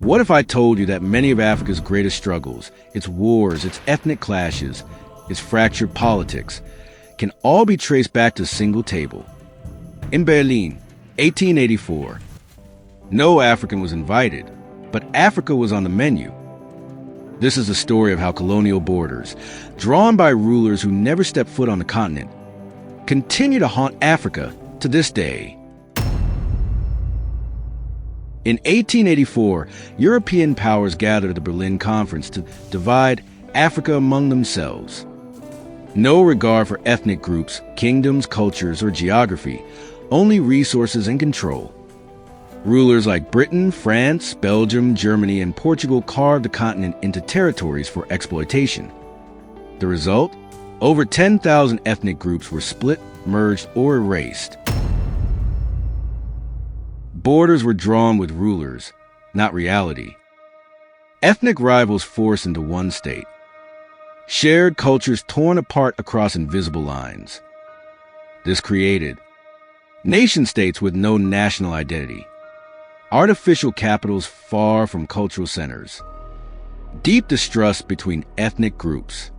What if I told you that many of Africa's greatest struggles, its wars, its ethnic clashes, its fractured politics, can all be traced back to a single table? In Berlin, 1884, no African was invited, but Africa was on the menu. This is the story of how colonial borders, drawn by rulers who never stepped foot on the continent, continue to haunt Africa to this day. In 1884, European powers gathered at the Berlin Conference to divide Africa among themselves. No regard for ethnic groups, kingdoms, cultures, or geography, only resources and control. Rulers like Britain, France, Belgium, Germany, and Portugal carved the continent into territories for exploitation. The result? Over 10,000 ethnic groups were split, merged, or erased. Borders were drawn with rulers, not reality. Ethnic rivals forced into one state. Shared cultures torn apart across invisible lines. This created nation-states with no national identity. Artificial capitals far from cultural centers. Deep distrust between ethnic groups.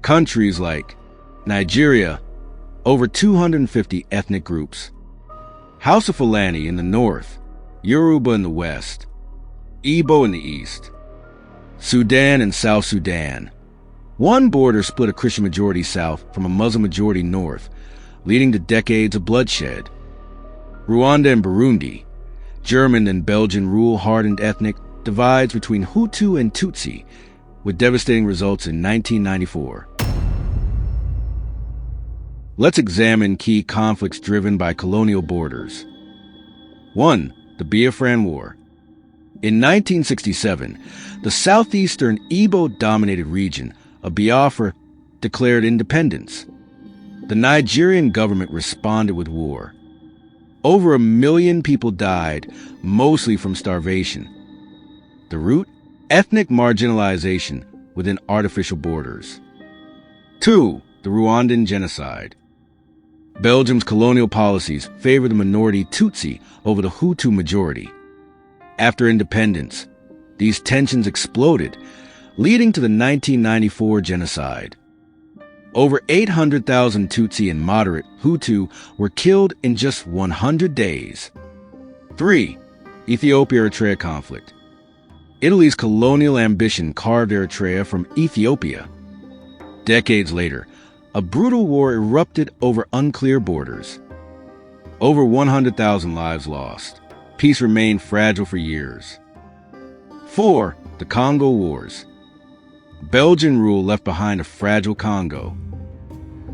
Countries like Nigeria, over 250 ethnic groups. House of Fulani in the north, Yoruba in the west, Igbo in the east. Sudan and South Sudan. One border split a Christian majority south from a Muslim majority north, leading to decades of bloodshed. Rwanda and Burundi. German and Belgian rule-hardened ethnic divides between Hutu and Tutsi, with devastating results in 1994. Let's examine key conflicts driven by colonial borders. 1. The Biafran War. In 1967, the southeastern Igbo-dominated region of Biafra declared independence. The Nigerian government responded with war. Over 1 million people died, mostly from starvation. The root? Ethnic marginalization within artificial borders. 2. The Rwandan genocide. Belgium's colonial policies favored the minority Tutsi over the Hutu majority. After independence, these tensions exploded, leading to the 1994 genocide. Over 800,000 Tutsi and moderate Hutu were killed in just 100 days. 3. Ethiopia-Eritrea conflict. Italy's colonial ambition carved Eritrea from Ethiopia. Decades later, a brutal war erupted over unclear borders. Over 100,000 lives lost. Peace remained fragile for years. 4. The Congo Wars. Belgian rule left behind a fragile Congo.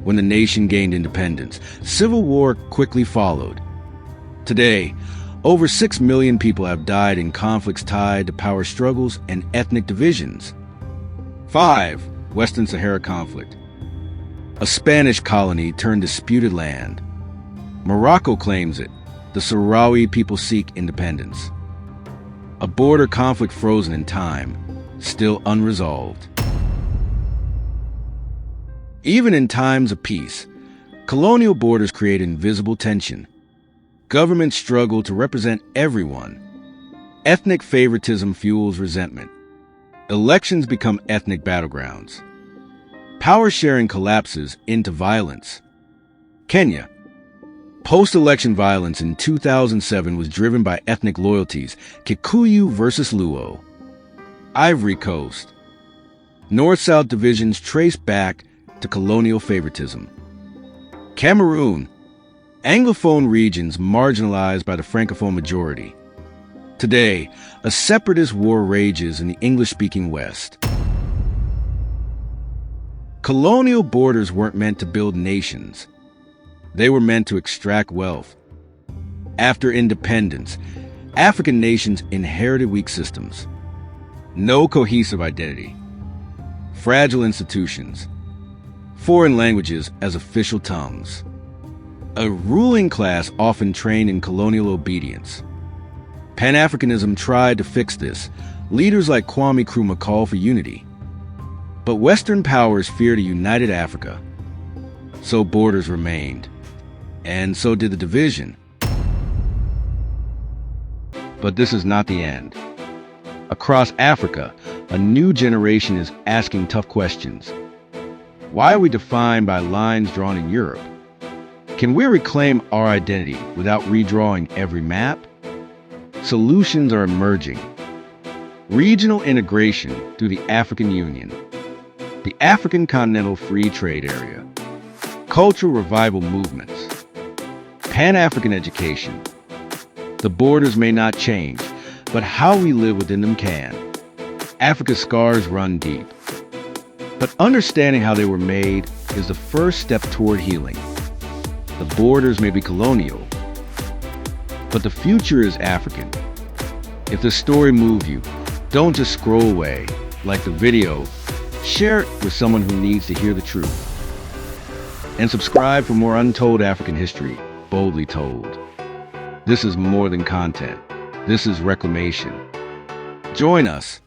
When the nation gained independence, civil war quickly followed. Today, over 6 million people have died in conflicts tied to power struggles and ethnic divisions. 5. Western Sahara conflict. A Spanish colony turned disputed land. Morocco claims it. The Sahrawi people seek independence. A border conflict frozen in time, still unresolved. Even in times of peace, colonial borders create invisible tension. Governments struggle to represent everyone. Ethnic favoritism fuels resentment. Elections become ethnic battlegrounds. Power sharing collapses into violence. Kenya. Post-election violence in 2007 was driven by ethnic loyalties, Kikuyu versus Luo. Ivory Coast. North-South divisions trace back to colonial favoritism. Cameroon. Anglophone regions marginalized by the Francophone majority. Today, a separatist war rages in the English-speaking West. Colonial borders weren't meant to build nations. They were meant to extract wealth. After independence, African nations inherited weak systems. No cohesive identity. Fragile institutions. Foreign languages as official tongues. A ruling class often trained in colonial obedience. Pan-Africanism tried to fix this. Leaders like Kwame Nkrumah called for unity. But Western powers feared a united Africa. So borders remained. And so did the division. But this is not the end. Across Africa, a new generation is asking tough questions. Why are we defined by lines drawn in Europe? Can we reclaim our identity without redrawing every map? Solutions are emerging. Regional integration through the African Union, the African Continental Free Trade Area, cultural revival movements, Pan-African education. The borders may not change, but how we live within them can. Africa's scars run deep. But understanding how they were made is the first step toward healing. The borders may be colonial, but the future is African. If the story moved you, don't just scroll away. Like the video, share it with someone who needs to hear the truth. And subscribe for more untold African history, boldly told. This is more than content. This is reclamation. Join us